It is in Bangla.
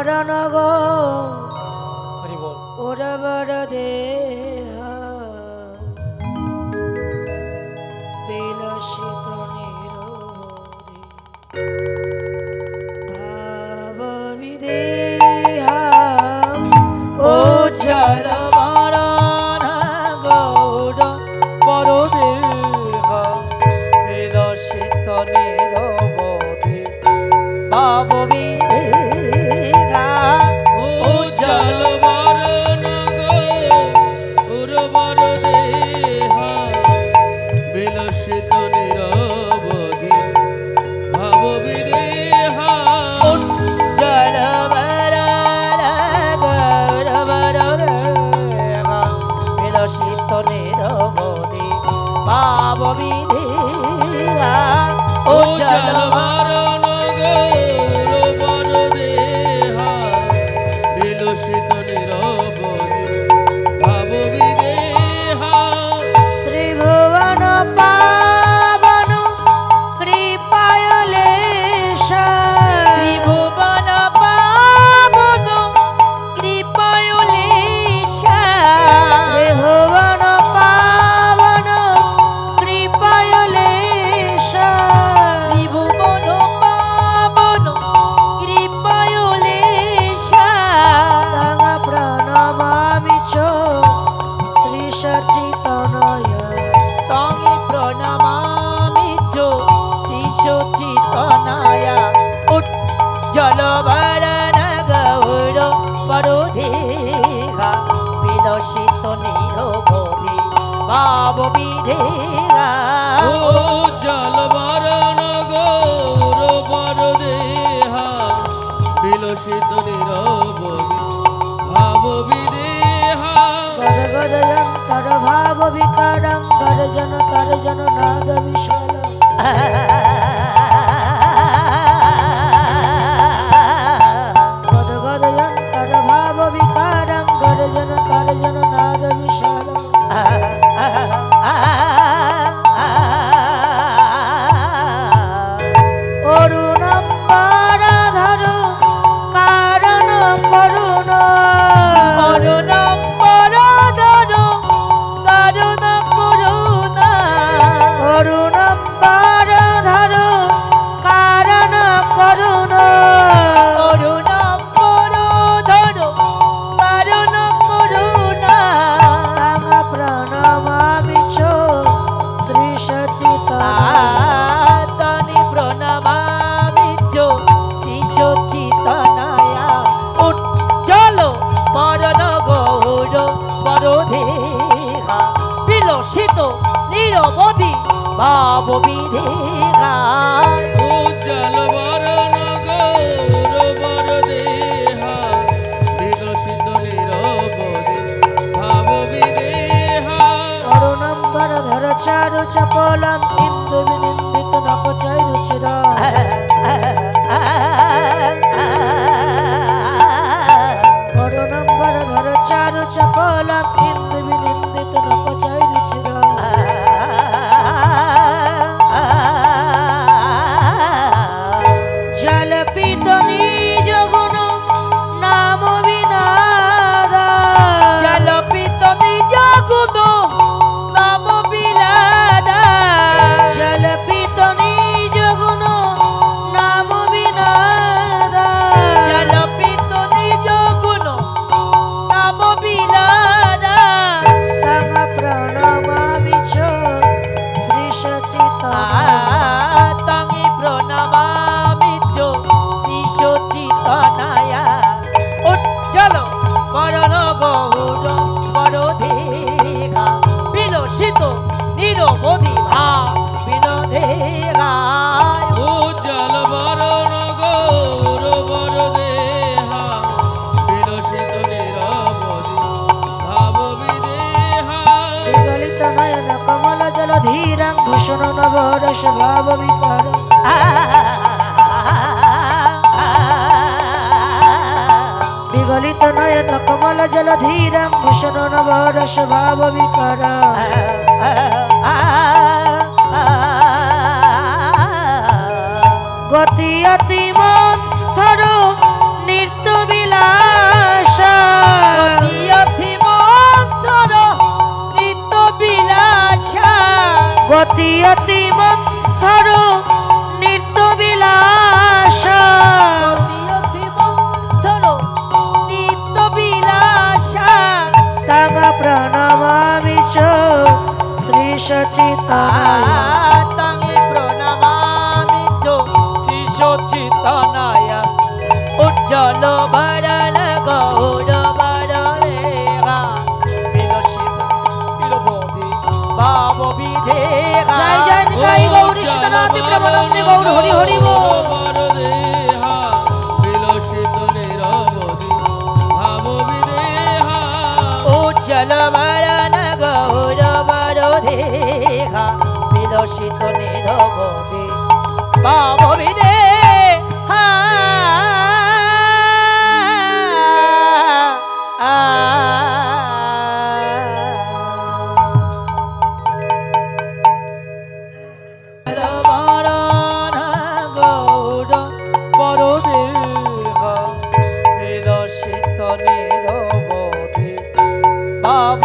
বরণ গো হরি বল। ওরা বড় দেহ বিলাসিত নিরবধি ভাব বিদেহা ও জল মরণ গৌর বড় দেহ বিলসিত নিরবধি ভাব বিদেহা ও জল বরণ গৌর বড় দেহ বিলসিত নিরবধি ভাব বিদেহা জল মরণ গৌর বড় দেহ বিলসিত নিরবধি ভাব বিদেহা ও জল বরণ গৌর বড় দেহ বিলসিত নিরবধি ভাব বিদেহা ত্রিভুবন পাবন কৃপায়লেশা ত্রিভুবন পাবন কৃপায়লেশা ত্রিভুবন পাবন কৃপায়লেশা ত্রিভুবন পাবন কৃপায়লেশা তাঙা প্রণমামি চ শ্রী সচিতনয় তং প্রণমামি চো শিশু চিতনায়া উজ্জ্বল বরণ গৌর বড়দেহা বিলসিত নিরবধি ভাব বিদেহা ও জল বরণ গৌর বড় দেহা বিলসিত নিরবধি ভাব বিদেহা গদগদয়ং তর ভাব বিকারং গর্জন তর্জন নাদ বিশাল গদগদয়ং তর ভাব বিকারং গর্জন তর্জন নাদ বিশাল অরুণম বরাধর কারণ করুণ অরুণম বরদন দারুণ করুণা অরুণম বরাধর কারণ করুণ অরুণম বরদন দারুণ করুণা তাঙা প্রণমামি চ শ্রী সচিতনয় তানি প্রণমামি চো শিশু চিতনায়া উজ্জ্বল বরণ গৌর বড়দেহা বিলসিত নিরবধি ভাব বিদেহা ও জল বরণ গৌর বড় দেহা বিলসিত নিরবধি ভাব বিদেহা অরুণম বরধর চারু চপলম ইন্দু বিনিন্দিত নকচৈ রুচির অরুণম বরধর চারু চপলম ইন্দু বিনিন্দিত নকচৈ রুচির জলপিত নিজ গুণ নাম বিনাদা জলপিত নিজ গুণ নাম বিলাদা জলপিত নিজ গুণ নাম বিনাদা জলপিত নিজ গুণ নাম বিলাদা তাঙা প্রণমামি চ শ্রী সচিতনয় তাঙি প্রণমামি চো শিশু চিতনায়া উজ্জ্বল বরণ গৌর বড়দেহা বিলসিত নিরবধি ভাব বিদেহা ও জল বরণ গৌর বড় দেহা বিলসিত নিরবধি ভাব বিদেহা বিগলিত নয়ন কমল জল ধীরং ভূষণ নব রস ভাব বিকার বিগলিত নয়ন কমল জল ধীরং ভূষণ নব রস ভাব বিকার গতি অতি মন্থর নৃত্য অতি অতি মন্থর নিত্য বিলাসা নিত্য বিলাসা তাঙা প্রণমামি চ শ্রী সচিতায় তাঙ্গে প্রণমামি চো চিতনায়া উজ্জ্বল বরণ গৌর বর দেহা বিলসিত বিলবোধি ভাব বিদেহা জয় জয় নিতাই গৌরী সীতানাথ ব্রহ্মানন্দে গৌর হরি হরি বল। বর দেহা বিলসিত নিরবধি ভাব বিদেহা উজ্জ্বল বরণ গৌর বর দেহা বিলসিত নিরবধি ভাব বিদেহা ভাব